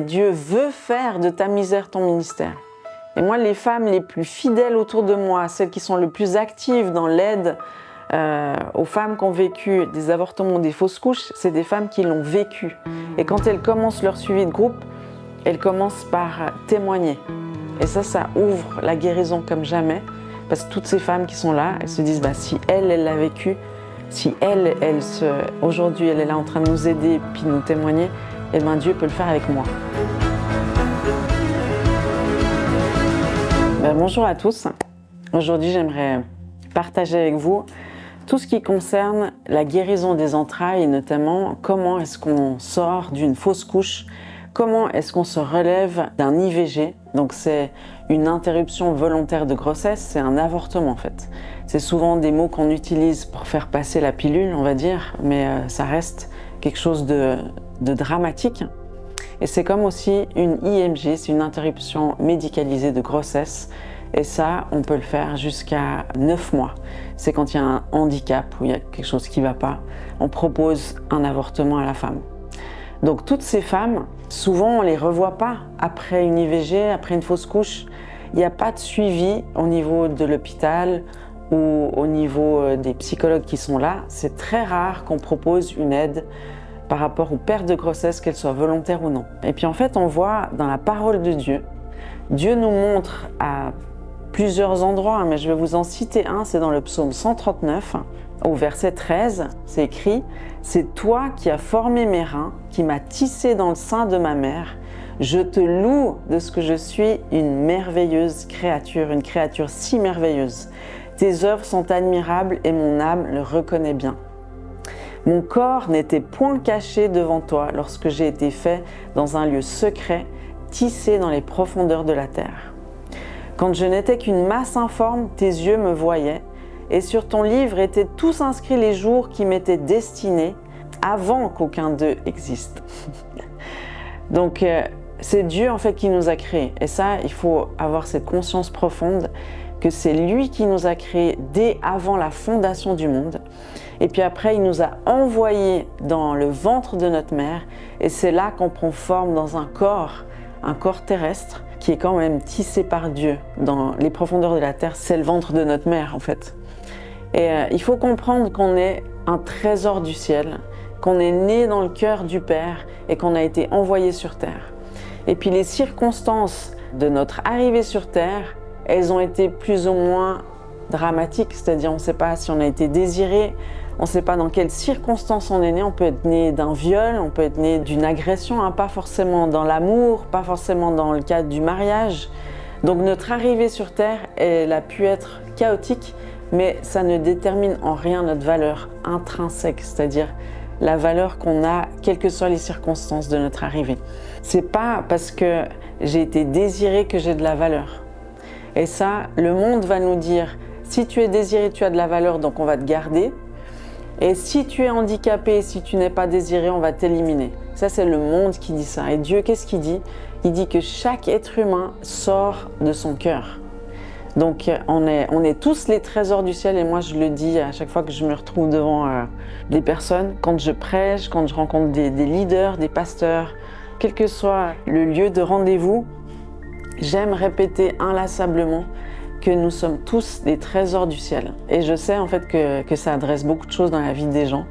Dieu veut faire de ta misère ton ministère. Et moi, les femmes les plus fidèles autour de moi, celles qui sont le plus actives dans l'aide aux femmes qui ont vécu des avortements, des fausses couches, c'est des femmes qui l'ont vécu. Et quand elles commencent leur suivi de groupe, elles commencent par témoigner. Et ça ouvre la guérison comme jamais. Parce que toutes ces femmes qui sont là, elles se disent, si elle l'a vécu, si aujourd'hui elle est là en train de nous aider puis de nous témoigner, eh bien Dieu peut le faire avec moi. Bonjour à tous. Aujourd'hui, j'aimerais partager avec vous tout ce qui concerne la guérison des entrailles et notamment comment est-ce qu'on sort d'une fausse couche, comment est-ce qu'on se relève d'un IVG. Donc c'est une interruption volontaire de grossesse, c'est un avortement en fait. C'est souvent des mots qu'on utilise pour faire passer la pilule, on va dire, mais ça reste quelque chose de dramatique. Et c'est comme aussi une IMG, c'est une interruption médicalisée de grossesse. Et ça, on peut le faire jusqu'à 9 mois. C'est quand il y a un handicap ou il y a quelque chose qui ne va pas. On propose un avortement à la femme. Donc toutes ces femmes, souvent on ne les revoit pas après une IVG, après une fausse couche. Il n'y a pas de suivi au niveau de l'hôpital ou au niveau des psychologues qui sont là. C'est très rare qu'on propose une aide par rapport aux pertes de grossesse, qu'elles soient volontaires ou non. Et puis en fait, on voit dans la parole de Dieu, Dieu nous montre à plusieurs endroits, mais je vais vous en citer un, c'est dans le psaume 139, au verset 13, c'est écrit « C'est toi qui as formé mes reins, qui m'as tissé dans le sein de ma mère. Je te loue de ce que je suis une merveilleuse créature, une créature si merveilleuse. Tes œuvres sont admirables et mon âme le reconnaît bien. Mon corps n'était point caché devant toi lorsque j'ai été fait dans un lieu secret, tissé dans les profondeurs de la terre. Quand je n'étais qu'une masse informe, tes yeux me voyaient, et sur ton livre étaient tous inscrits les jours qui m'étaient destinés avant qu'aucun d'eux existe. » Donc c'est Dieu en fait qui nous a créés. Et ça, il faut avoir cette conscience profonde que c'est lui qui nous a créés dès avant la fondation du monde. Et puis après, il nous a envoyés dans le ventre de notre mère. Et c'est là qu'on prend forme dans un corps terrestre, qui est quand même tissé par Dieu. Dans les profondeurs de la terre, c'est le ventre de notre mère en fait. Et il faut comprendre qu'on est un trésor du ciel, qu'on est né dans le cœur du Père et qu'on a été envoyé sur terre. Et puis les circonstances de notre arrivée sur terre, elles ont été plus ou moins dramatiques, c'est-à-dire on ne sait pas si on a été désiré, on ne sait pas dans quelles circonstances on est né. On peut être né d'un viol, on peut être né d'une agression, pas forcément dans l'amour, pas forcément dans le cadre du mariage. Donc notre arrivée sur terre, elle a pu être chaotique, mais ça ne détermine en rien notre valeur intrinsèque, c'est-à-dire la valeur qu'on a, quelles que soient les circonstances de notre arrivée. C'est pas parce que j'ai été désiré que j'ai de la valeur. Et ça, le monde va nous dire, si tu es désiré, tu as de la valeur, donc on va te garder. Et si tu es handicapé, si tu n'es pas désiré, on va t'éliminer. Ça, c'est le monde qui dit ça. Et Dieu, qu'est-ce qu'il dit? Il dit que chaque être humain sort de son cœur. Donc, on est tous les trésors du ciel. Et moi, je le dis à chaque fois que je me retrouve devant des personnes, quand je prêche, quand je rencontre des leaders, des pasteurs, quel que soit le lieu de rendez-vous, j'aime répéter inlassablement que nous sommes tous des trésors du ciel. Et je sais en fait que ça adresse beaucoup de choses dans la vie des gens.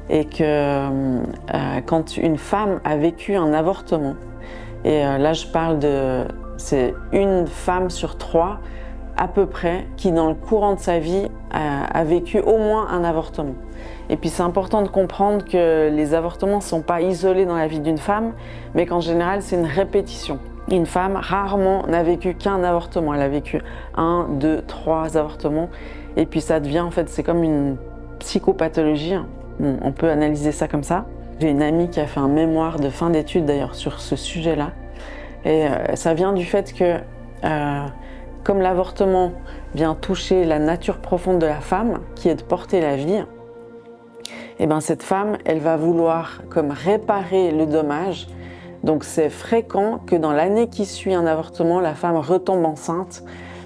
Et que quand une femme a vécu un avortement, et là je parle c'est une femme sur 3 à peu près qui dans le courant de sa vie a vécu au moins un avortement. Et puis c'est important de comprendre que les avortements ne sont pas isolés dans la vie d'une femme, mais qu'en général c'est une répétition. Une femme, rarement, n'a vécu qu'un avortement. Elle a vécu 1, 2, 3 avortements. Et puis ça devient, en fait, c'est comme une psychopathologie. Bon, on peut analyser ça comme ça. J'ai une amie qui a fait un mémoire de fin d'études, d'ailleurs, sur ce sujet-là. Et ça vient du fait que, comme l'avortement vient toucher la nature profonde de la femme, qui est de porter la vie, et bien cette femme, elle va vouloir comme réparer le dommage. Donc c'est fréquent que dans l'année qui suit un avortement, la femme retombe enceinte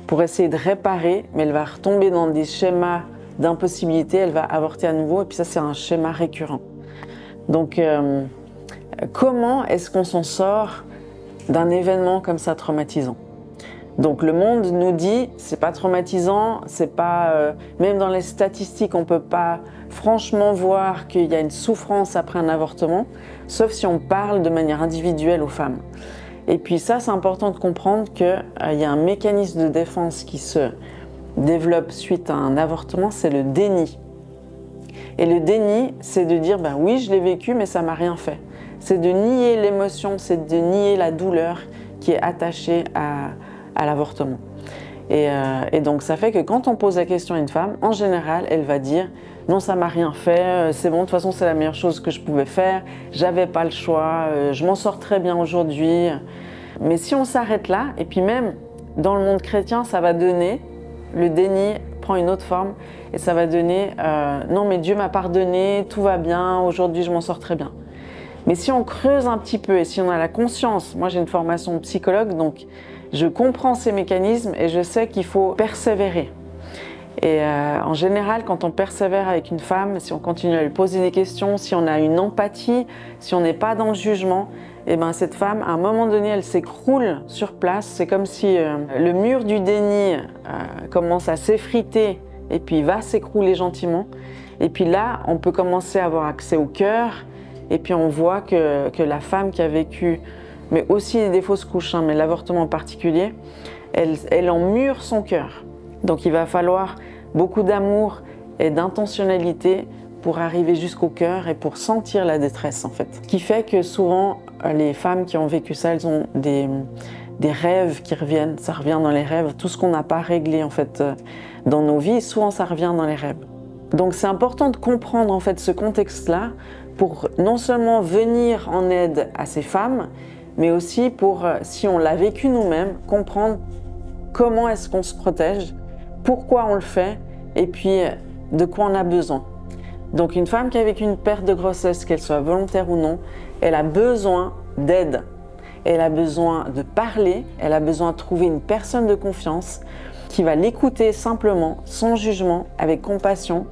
pour essayer de réparer, mais elle va retomber dans des schémas d'impossibilité, elle va avorter à nouveau, et puis ça c'est un schéma récurrent. Donc comment est-ce qu'on s'en sort d'un événement comme ça traumatisant? Donc le monde nous dit c'est pas traumatisant, c'est pas même dans les statistiques on peut pas franchement voir qu'il y a une souffrance après un avortement, sauf si on parle de manière individuelle aux femmes. Et puis ça c'est important de comprendre qu'il y a un mécanisme de défense qui se développe suite à un avortement, c'est le déni. Et le déni, c'est de dire ben oui je l'ai vécu mais ça m'a rien fait. C'est de nier l'émotion, c'est de nier la douleur qui est attachée à l'avortement. Et donc ça fait que quand on pose la question à une femme, en général, elle va dire « Non, ça m'a rien fait, c'est bon, de toute façon c'est la meilleure chose que je pouvais faire, j'avais pas le choix, je m'en sors très bien aujourd'hui. » Mais si on s'arrête là, et puis même dans le monde chrétien, ça va donner, le déni prend une autre forme, et ça va donner « Non, mais Dieu m'a pardonné, tout va bien, aujourd'hui je m'en sors très bien. » Mais si on creuse un petit peu et si on a la conscience, moi j'ai une formation de psychologue, donc je comprends ces mécanismes et je sais qu'il faut persévérer. Et en général, quand on persévère avec une femme, si on continue à lui poser des questions, si on a une empathie, si on n'est pas dans le jugement, et ben cette femme, à un moment donné, elle s'écroule sur place. C'est comme si le mur du déni commence à s'effriter et puis va s'écrouler gentiment. Et puis là, on peut commencer à avoir accès au cœur. Et puis on voit que la femme qui a vécu, mais aussi des fausses couches, mais l'avortement en particulier, elle emmure son cœur. Donc il va falloir beaucoup d'amour et d'intentionnalité pour arriver jusqu'au cœur et pour sentir la détresse en fait. Ce qui fait que souvent les femmes qui ont vécu ça, elles ont des rêves qui reviennent, ça revient dans les rêves. Tout ce qu'on n'a pas réglé en fait dans nos vies, souvent ça revient dans les rêves. Donc c'est important de comprendre en fait ce contexte-là pour non seulement venir en aide à ces femmes, mais aussi pour, si on l'a vécu nous-mêmes, comprendre comment est-ce qu'on se protège, pourquoi on le fait, et puis de quoi on a besoin. Donc une femme qui a vécu une perte de grossesse, qu'elle soit volontaire ou non, elle a besoin d'aide. Elle a besoin de parler, elle a besoin de trouver une personne de confiance qui va l'écouter simplement, sans jugement, avec compassion.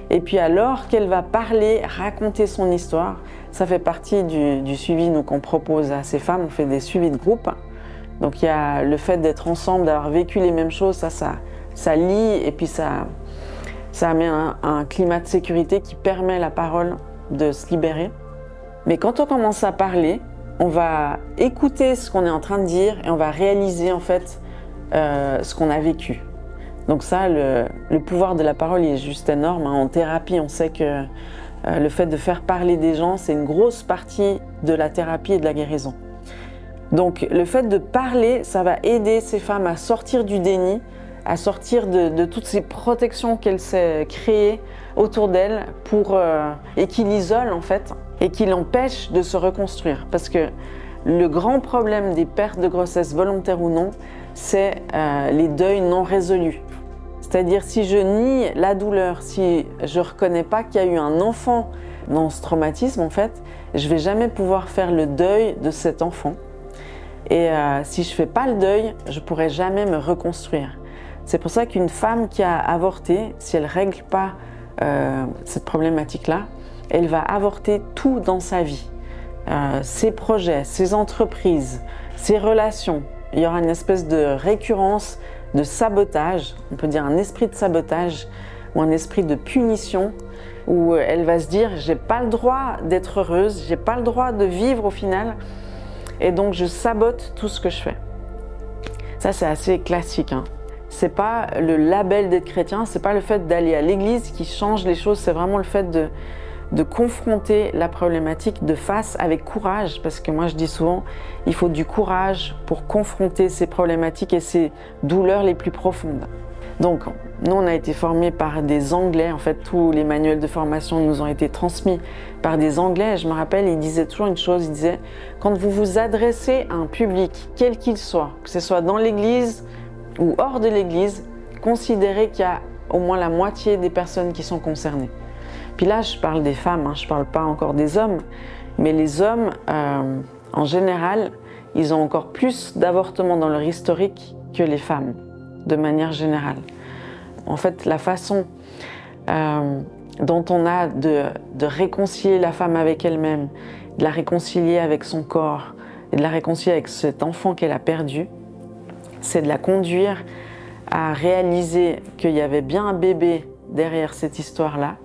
Et puis alors qu'elle va parler, raconter son histoire, ça fait partie du suivi qu'on propose à ces femmes, on fait des suivis de groupe. Donc il y a le fait d'être ensemble, d'avoir vécu les mêmes choses, ça lie et puis ça met un climat de sécurité qui permet à la parole de se libérer. Mais quand on commence à parler, on va écouter ce qu'on est en train de dire et on va réaliser en fait ce qu'on a vécu. Donc ça, le pouvoir de la parole est juste énorme. En thérapie, on sait que le fait de faire parler des gens, c'est une grosse partie de la thérapie et de la guérison. Donc le fait de parler, ça va aider ces femmes à sortir du déni, à sortir de toutes ces protections qu'elles s'est créées autour d'elles et qui l'isolent en fait, et qui l'empêchent de se reconstruire. Parce que le grand problème des pertes de grossesse volontaires ou non, c'est les deuils non résolus. C'est-à-dire si je nie la douleur, si je ne reconnais pas qu'il y a eu un enfant dans ce traumatisme, en fait, je ne vais jamais pouvoir faire le deuil de cet enfant. Et si je ne fais pas le deuil, je ne pourrai jamais me reconstruire. C'est pour ça qu'une femme qui a avorté, si elle ne règle pas cette problématique-là, elle va avorter tout dans sa vie. Ses projets, ses entreprises, ses relations. Il y aura une espèce de récurrence de sabotage, on peut dire un esprit de sabotage ou un esprit de punition où elle va se dire j'ai pas le droit d'être heureuse, j'ai pas le droit de vivre au final et donc je sabote tout ce que je fais. Ça c'est assez classique, hein. C'est pas le label d'être chrétien, c'est pas le fait d'aller à l'église qui change les choses, c'est vraiment le fait de confronter la problématique de face avec courage, parce que moi je dis souvent, il faut du courage pour confronter ces problématiques et ces douleurs les plus profondes. Donc, nous on a été formés par des Anglais, en fait tous les manuels de formation nous ont été transmis par des Anglais, et je me rappelle, ils disaient toujours une chose, ils disaient, quand vous vous adressez à un public, quel qu'il soit, que ce soit dans l'église ou hors de l'église, considérez qu'il y a au moins la moitié des personnes qui sont concernées. Puis là, je parle des femmes, hein, je ne parle pas encore des hommes, mais les hommes, en général, ils ont encore plus d'avortements dans leur historique que les femmes, de manière générale. En fait, la façon dont on a de réconcilier la femme avec elle-même de la réconcilier avec son corps et de la réconcilier avec cet enfant qu'elle a perdu, c'est de la conduire à réaliser qu'il y avait bien un bébé derrière cette histoire-là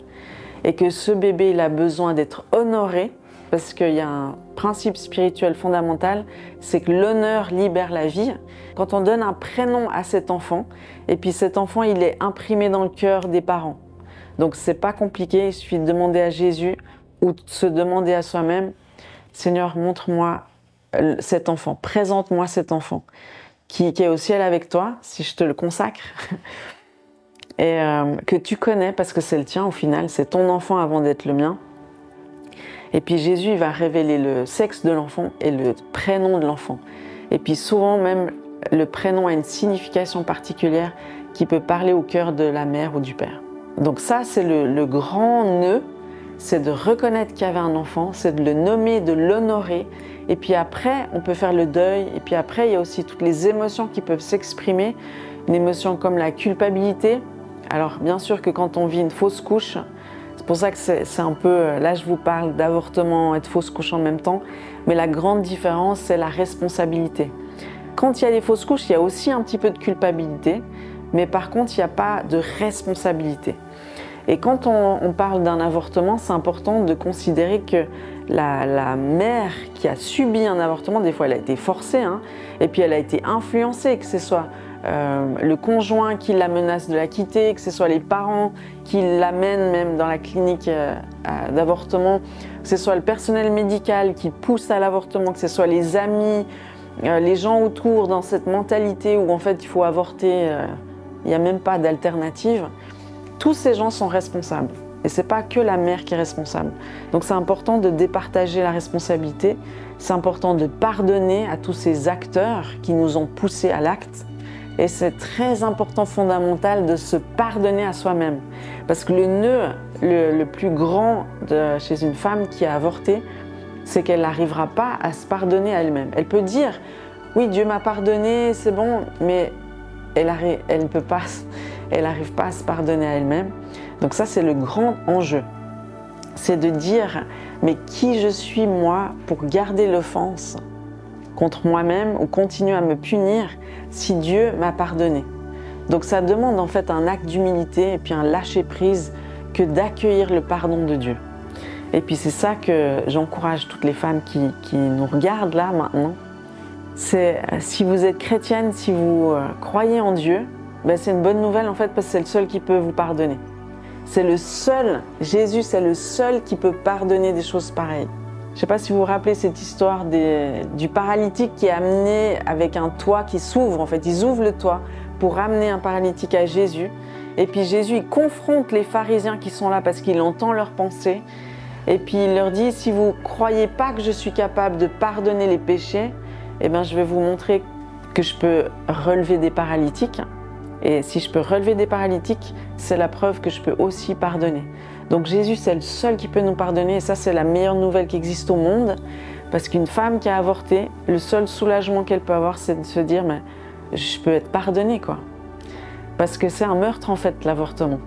et que ce bébé, il a besoin d'être honoré parce qu'il y a un principe spirituel fondamental, c'est que l'honneur libère la vie. Quand on donne un prénom à cet enfant, et puis cet enfant, il est imprimé dans le cœur des parents. Donc c'est pas compliqué, il suffit de demander à Jésus ou de se demander à soi-même, Seigneur, montre-moi cet enfant, présente-moi cet enfant qui est au ciel avec toi, si je te le consacre, et que tu connais parce que c'est le tien au final, c'est ton enfant avant d'être le mien. Et puis Jésus, il va révéler le sexe de l'enfant et le prénom de l'enfant. Et puis souvent même, le prénom a une signification particulière qui peut parler au cœur de la mère ou du père. Donc ça, c'est le grand nœud, c'est de reconnaître qu'il y avait un enfant, c'est de le nommer, de l'honorer. Et puis après, on peut faire le deuil. Et puis après, il y a aussi toutes les émotions qui peuvent s'exprimer. Une émotion comme la culpabilité. Alors bien sûr que quand on vit une fausse couche, c'est pour ça que c'est un peu, là je vous parle d'avortement et de fausse couche en même temps, mais la grande différence, c'est la responsabilité. Quand il y a des fausses couches, il y a aussi un petit peu de culpabilité, mais par contre, il n'y a pas de responsabilité. Et quand on parle d'un avortement, c'est important de considérer que la mère qui a subi un avortement, des fois elle a été forcée, hein, et puis elle a été influencée, que ce soit le conjoint qui la menace de la quitter, que ce soit les parents qui l'amènent même dans la clinique d'avortement, que ce soit le personnel médical qui pousse à l'avortement, que ce soit les amis, les gens autour dans cette mentalité où en fait il faut avorter, il n'y a même pas d'alternative. Tous ces gens sont responsables et c'est pas que la mère qui est responsable. Donc c'est important de départager la responsabilité, c'est important de pardonner à tous ces acteurs qui nous ont poussés à l'acte. Et c'est très important, fondamental, de se pardonner à soi-même. Parce que le nœud le plus grand chez une femme qui a avorté, c'est qu'elle n'arrivera pas à se pardonner à elle-même. Elle peut dire, oui, Dieu m'a pardonné, c'est bon, mais elle n'arrive pas à se pardonner à elle-même. Donc ça, c'est le grand enjeu. C'est de dire, mais qui je suis moi pour garder l'offense contre moi-même ou continuer à me punir si Dieu m'a pardonné. Donc ça demande en fait un acte d'humilité et puis un lâcher-prise que d'accueillir le pardon de Dieu. Et puis c'est ça que j'encourage toutes les femmes qui nous regardent là maintenant. C'est si vous êtes chrétienne, si vous croyez en Dieu, ben c'est une bonne nouvelle en fait parce que c'est le seul qui peut vous pardonner. C'est le seul, Jésus c'est le seul qui peut pardonner des choses pareilles. Je ne sais pas si vous vous rappelez cette histoire du paralytique qui est amené avec un toit qui s'ouvre. En fait, ils ouvrent le toit pour amener un paralytique à Jésus. Et puis Jésus, il confronte les pharisiens qui sont là parce qu'il entend leurs pensées. Et puis il leur dit, si vous ne croyez pas que je suis capable de pardonner les péchés, eh bien, je vais vous montrer que je peux relever des paralytiques. Et si je peux relever des paralytiques, c'est la preuve que je peux aussi pardonner. Donc Jésus, c'est le seul qui peut nous pardonner et ça, c'est la meilleure nouvelle qui existe au monde parce qu'une femme qui a avorté, le seul soulagement qu'elle peut avoir, c'est de se dire mais je peux être pardonnée quoi. Parce que c'est un meurtre en fait, l'avortement.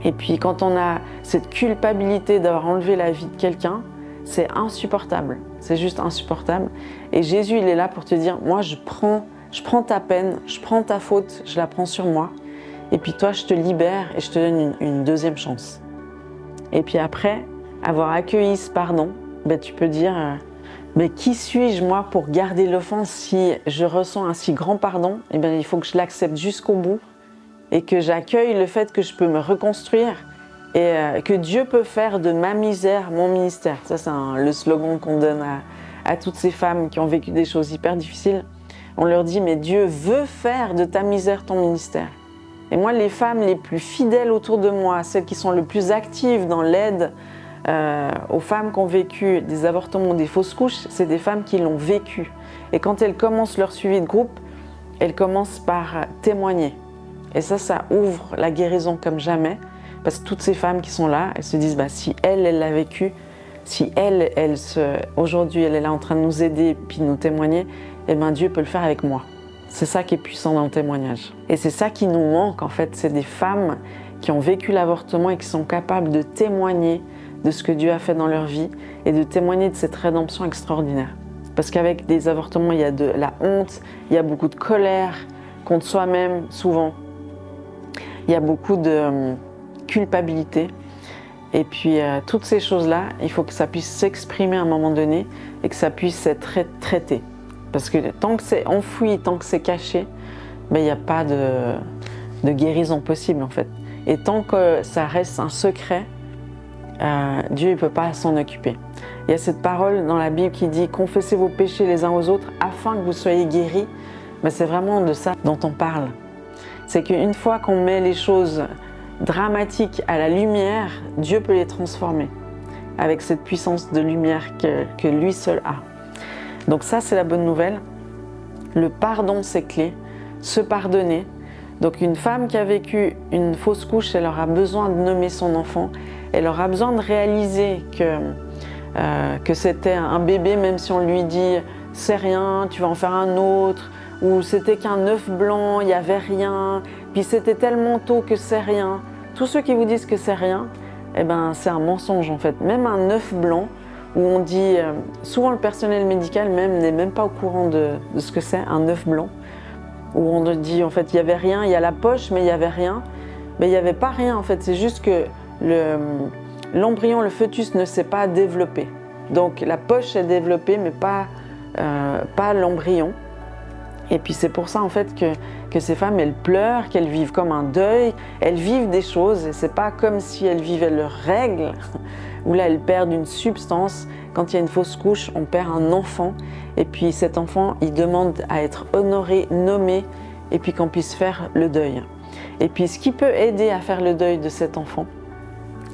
Et puis quand on a cette culpabilité d'avoir enlevé la vie de quelqu'un, c'est insupportable, c'est juste insupportable. Et Jésus, il est là pour te dire, moi je prends ta peine, je prends ta faute, je la prends sur moi et puis toi, je te libère et je te donne une deuxième chance. Et puis après, avoir accueilli ce pardon, ben tu peux dire mais qui suis-je moi pour garder l'offense si je ressens un si grand pardon? Eh bien, il faut que je l'accepte jusqu'au bout et que j'accueille le fait que je peux me reconstruire et que Dieu peut faire de ma misère mon ministère. Ça, c'est le slogan qu'on donne à toutes ces femmes qui ont vécu des choses hyper difficiles. On leur dit, mais Dieu veut faire de ta misère ton ministère. Et moi, les femmes les plus fidèles autour de moi, celles qui sont le plus actives dans l'aide aux femmes qui ont vécu des avortements ou des fausses couches, c'est des femmes qui l'ont vécu. Et quand elles commencent leur suivi de groupe, elles commencent par témoigner. Et ça ouvre la guérison comme jamais, parce que toutes ces femmes qui sont là, elles se disent, bah, si elle l'a vécu, si aujourd'hui elle est là en train de nous aider puis nous témoigner, eh bien Dieu peut le faire avec moi. C'est ça qui est puissant dans le témoignage. Et c'est ça qui nous manque en fait, c'est des femmes qui ont vécu l'avortement et qui sont capables de témoigner de ce que Dieu a fait dans leur vie et de témoigner de cette rédemption extraordinaire. Parce qu'avec des avortements, il y a de la honte, il y a beaucoup de colère contre soi-même, souvent. Il y a beaucoup de culpabilité. Et puis, toutes ces choses-là, il faut que ça puisse s'exprimer à un moment donné et que ça puisse être traité. Parce que tant que c'est enfoui, tant que c'est caché, ben, il n'y a pas de guérison possible, en fait. Et tant que ça reste un secret, Dieu ne peut pas s'en occuper. Il y a cette parole dans la Bible qui dit « Confessez vos péchés les uns aux autres afin que vous soyez guéris ». Ben, c'est vraiment de ça dont on parle. C'est qu'une fois qu'on met les choses dramatiques à la lumière, Dieu peut les transformer avec cette puissance de lumière que lui seul a. Donc ça, c'est la bonne nouvelle. Le pardon, c'est clé. Se pardonner. Donc une femme qui a vécu une fausse couche, elle aura besoin de nommer son enfant. Elle aura besoin de réaliser que c'était un bébé, même si on lui dit « c'est rien, tu vas en faire un autre », ou « c'était qu'un œuf blanc, il n'y avait rien », puis « c'était tellement tôt que c'est rien ». Tous ceux qui vous disent que c'est rien, eh ben, c'est un mensonge en fait. Même un œuf blanc, où on dit, souvent le personnel médical même n'est même pas au courant de ce que c'est un œuf blanc, où on dit en fait il n'y avait rien, il y a la poche mais il n'y avait rien. Mais il n'y avait pas rien en fait, c'est juste que l'embryon, le fœtus ne s'est pas développé. Donc la poche est développée mais pas l'embryon. Et puis c'est pour ça en fait que ces femmes, elles pleurent, qu'elles vivent comme un deuil, elles vivent des choses et c'est pas comme si elles vivaient leurs règles, où là elles perdent une substance. Quand il y a une fausse couche, on perd un enfant et puis cet enfant, il demande à être honoré, nommé et puis qu'on puisse faire le deuil. Et puis ce qui peut aider à faire le deuil de cet enfant,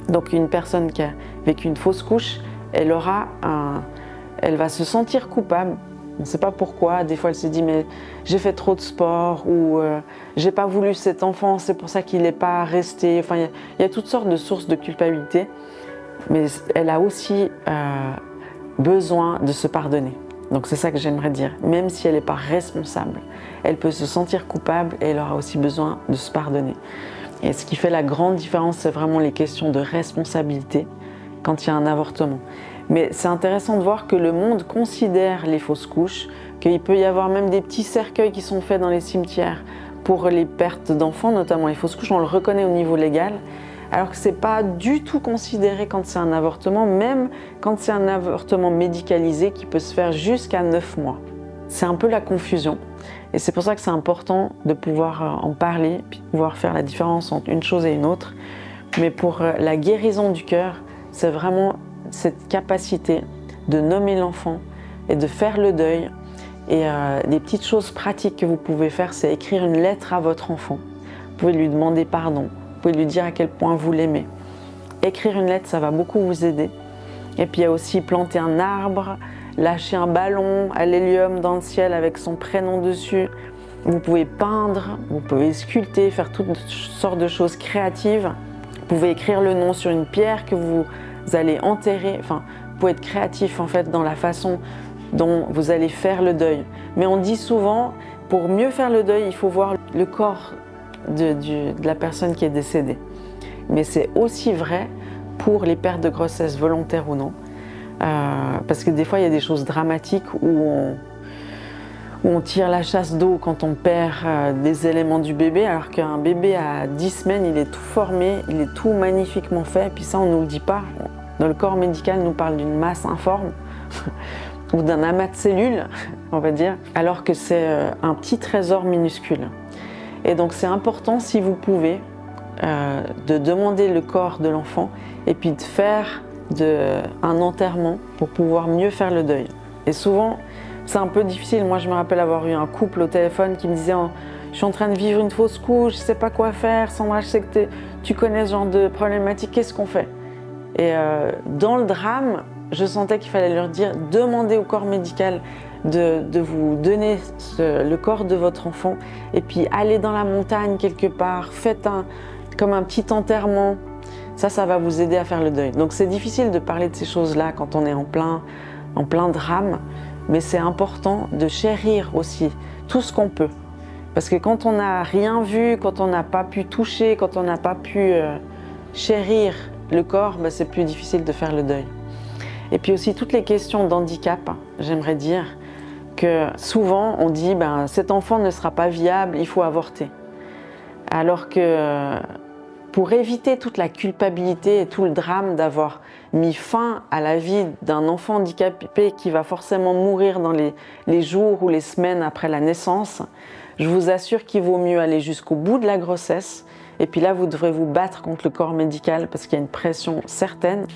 donc une personne qui a vécu une fausse couche, elle va se sentir coupable. On ne sait pas pourquoi, des fois elle se dit mais j'ai fait trop de sport ou j'ai pas voulu cet enfant, c'est pour ça qu'il n'est pas resté. Enfin, il y a toutes sortes de sources de culpabilité, mais elle a aussi besoin de se pardonner. Donc c'est ça que j'aimerais dire, même si elle n'est pas responsable, elle peut se sentir coupable et elle aura aussi besoin de se pardonner. Et ce qui fait la grande différence, c'est vraiment les questions de responsabilité quand il y a un avortement. Mais c'est intéressant de voir que le monde considère les fausses couches, qu'il peut y avoir même des petits cercueils qui sont faits dans les cimetières pour les pertes d'enfants, notamment les fausses couches, on le reconnaît au niveau légal, alors que ce n'est pas du tout considéré quand c'est un avortement, même quand c'est un avortement médicalisé qui peut se faire jusqu'à 9 mois. C'est un peu la confusion et c'est pour ça que c'est important de pouvoir en parler, puis de pouvoir faire la différence entre une chose et une autre. Mais pour la guérison du cœur, c'est vraiment cette capacité de nommer l'enfant et de faire le deuil. Et des petites choses pratiques que vous pouvez faire, c'est écrire une lettre à votre enfant. Vous pouvez lui demander pardon, vous pouvez lui dire à quel point vous l'aimez. Écrire une lettre, ça va beaucoup vous aider. Et puis il y a aussi planter un arbre, lâcher un ballon à l'hélium dans le ciel avec son prénom dessus. Vous pouvez peindre, vous pouvez sculpter, faire toutes sortes de choses créatives. Vous pouvez écrire le nom sur une pierre que vous allez enterrer. Enfin, vous pouvez être créatif en fait dans la façon dont vous allez faire le deuil. Mais on dit souvent, pour mieux faire le deuil, il faut voir le corps de la personne qui est décédée. Mais c'est aussi vrai pour les pertes de grossesse volontaires ou non. Parce que des fois, il y a des choses dramatiques où on tire la chasse d'eau quand on perd des éléments du bébé, alors qu'un bébé à 10 semaines, il est tout formé, il est tout magnifiquement fait, et puis ça, on ne nous le dit pas. Dans le corps médical, nous parle d'une masse informe, ou d'un amas de cellules, on va dire, alors que c'est un petit trésor minuscule. Et donc c'est important, si vous pouvez, de demander le corps de l'enfant, et puis de faire un enterrement pour pouvoir mieux faire le deuil. Et souvent, c'est un peu difficile. Moi, je me rappelle avoir eu un couple au téléphone qui me disait « Je suis en train de vivre une fausse couche, je ne sais pas quoi faire. Sandra, je sais que tu connais ce genre de problématique, qu'est-ce qu'on fait ?» Et dans le drame, je sentais qu'il fallait leur dire « Demandez au corps médical de vous donner le corps de votre enfant et puis allez dans la montagne quelque part, faites comme un petit enterrement. » Ça va vous aider à faire le deuil. Donc c'est difficile de parler de ces choses-là quand on est en plein drame. Mais c'est important de chérir aussi tout ce qu'on peut. Parce que quand on n'a rien vu, quand on n'a pas pu toucher, quand on n'a pas pu chérir le corps, c'est plus difficile de faire le deuil. Et puis aussi toutes les questions d'handicap, j'aimerais dire que souvent on dit cet enfant ne sera pas viable, il faut avorter. Alors que pour éviter toute la culpabilité et tout le drame d'avoir mis fin à la vie d'un enfant handicapé qui va forcément mourir dans les jours ou les semaines après la naissance, je vous assure qu'il vaut mieux aller jusqu'au bout de la grossesse. Et puis là, vous devrez vous battre contre le corps médical parce qu'il y a une pression certaine.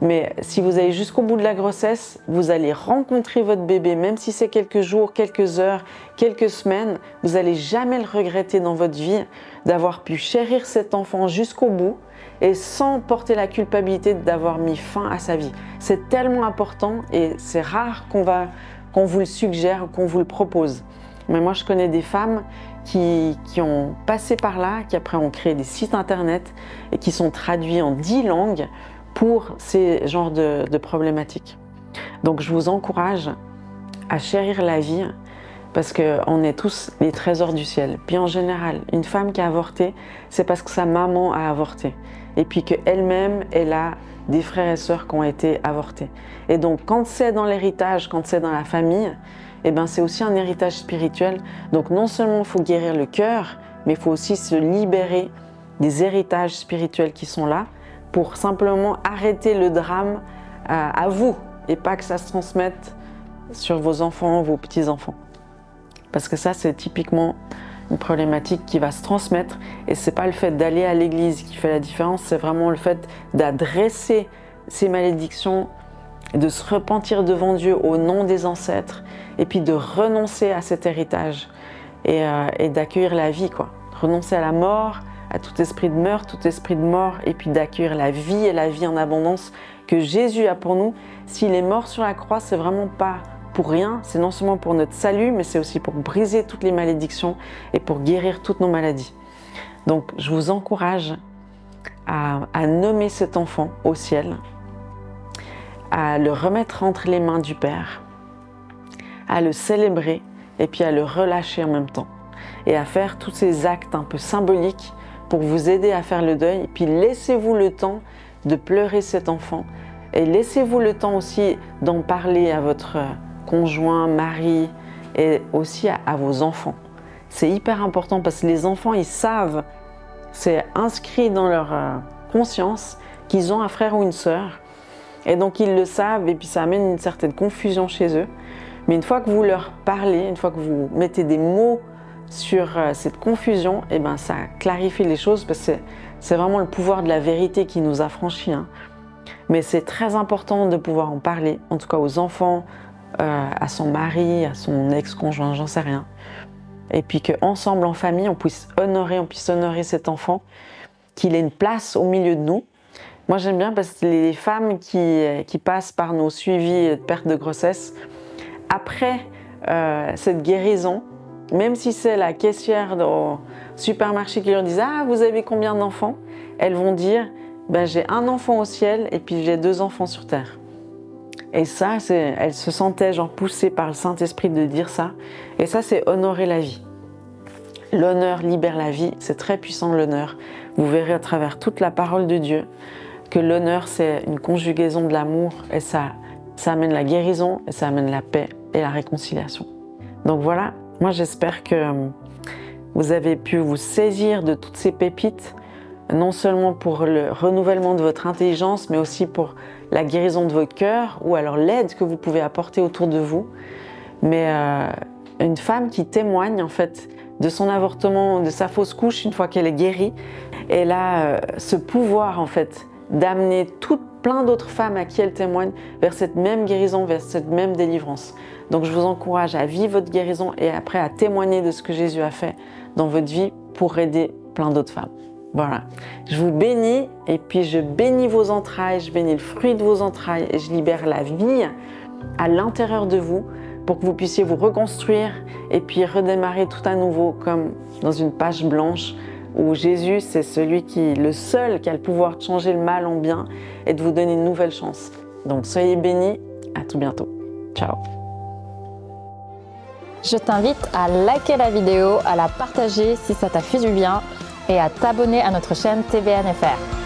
Mais si vous allez jusqu'au bout de la grossesse, vous allez rencontrer votre bébé, même si c'est quelques jours, quelques heures, quelques semaines, vous n'allez jamais le regretter dans votre vie d'avoir pu chérir cet enfant jusqu'au bout et sans porter la culpabilité d'avoir mis fin à sa vie. C'est tellement important et c'est rare qu'on vous le suggère, qu'on vous le propose. Mais moi, je connais des femmes qui ont passé par là, qui après ont créé des sites internet et qui sont traduits en 10 langues pour ces genres de problématiques. Donc je vous encourage à chérir la vie parce qu'on est tous les trésors du ciel. Puis en général, une femme qui a avorté, c'est parce que sa maman a avorté. Et puis qu'elle-même, elle a des frères et sœurs qui ont été avortés. Et donc quand c'est dans l'héritage, quand c'est dans la famille, c'est aussi un héritage spirituel. Donc non seulement il faut guérir le cœur, mais il faut aussi se libérer des héritages spirituels qui sont là, pour simplement arrêter le drame à vous et pas que ça se transmette sur vos enfants, vos petits-enfants. Parce que ça, c'est typiquement une problématique qui va se transmettre et c'est pas le fait d'aller à l'église qui fait la différence, c'est vraiment le fait d'adresser ces malédictions, de se repentir devant Dieu au nom des ancêtres et puis de renoncer à cet héritage et d'accueillir la vie, quoi. Renoncer à la mort, à tout esprit de meurtre, tout esprit de mort, et puis d'accueillir la vie et la vie en abondance que Jésus a pour nous. S'il est mort sur la croix, c'est vraiment pas pour rien, c'est non seulement pour notre salut, mais c'est aussi pour briser toutes les malédictions et pour guérir toutes nos maladies. Donc je vous encourage à nommer cet enfant au ciel, à le remettre entre les mains du Père, à le célébrer et puis à le relâcher en même temps, et à faire tous ces actes un peu symboliques pour vous aider à faire le deuil. Et puis laissez-vous le temps de pleurer cet enfant et laissez-vous le temps aussi d'en parler à votre conjoint, mari et aussi à vos enfants. C'est hyper important parce que les enfants, ils savent, c'est inscrit dans leur conscience qu'ils ont un frère ou une sœur et donc ils le savent et puis ça amène une certaine confusion chez eux. Mais une fois que vous leur parlez, une fois que vous mettez des mots sur cette confusion, ça clarifie les choses parce que c'est vraiment le pouvoir de la vérité qui nous affranchit. Mais c'est très important de pouvoir en parler, en tout cas aux enfants, à son mari, à son ex-conjoint, j'en sais rien. Et puis qu'ensemble, en famille, on puisse honorer cet enfant, qu'il ait une place au milieu de nous. Moi, j'aime bien parce que les femmes qui passent par nos suivis de perte de grossesse, après cette guérison, même si c'est la caissière au supermarché qui leur dit « Ah, vous avez combien d'enfants ?» Elles vont dire « J'ai un enfant au ciel et puis j'ai 2 enfants sur terre. » Et ça, elles se sentaient poussées par le Saint-Esprit de dire ça. Et ça, c'est honorer la vie. L'honneur libère la vie, c'est très puissant l'honneur. Vous verrez à travers toute la parole de Dieu que l'honneur, c'est une conjugaison de l'amour et ça amène la guérison et ça amène la paix et la réconciliation. Donc voilà. Moi, j'espère que vous avez pu vous saisir de toutes ces pépites, non seulement pour le renouvellement de votre intelligence, mais aussi pour la guérison de votre cœur ou alors l'aide que vous pouvez apporter autour de vous. Mais une femme qui témoigne en fait de son avortement, de sa fausse couche une fois qu'elle est guérie, elle a ce pouvoir en fait d'amener plein d'autres femmes à qui elle témoigne vers cette même guérison, vers cette même délivrance. Donc je vous encourage à vivre votre guérison et après à témoigner de ce que Jésus a fait dans votre vie pour aider plein d'autres femmes. Voilà, je vous bénis et puis je bénis vos entrailles, je bénis le fruit de vos entrailles et je libère la vie à l'intérieur de vous pour que vous puissiez vous reconstruire et puis redémarrer tout à nouveau comme dans une page blanche où Jésus, c'est le seul qui a le pouvoir de changer le mal en bien et de vous donner une nouvelle chance. Donc soyez bénis, à tout bientôt. Ciao. Je t'invite à liker la vidéo, à la partager si ça t'a fait du bien et à t'abonner à notre chaîne TVNFR.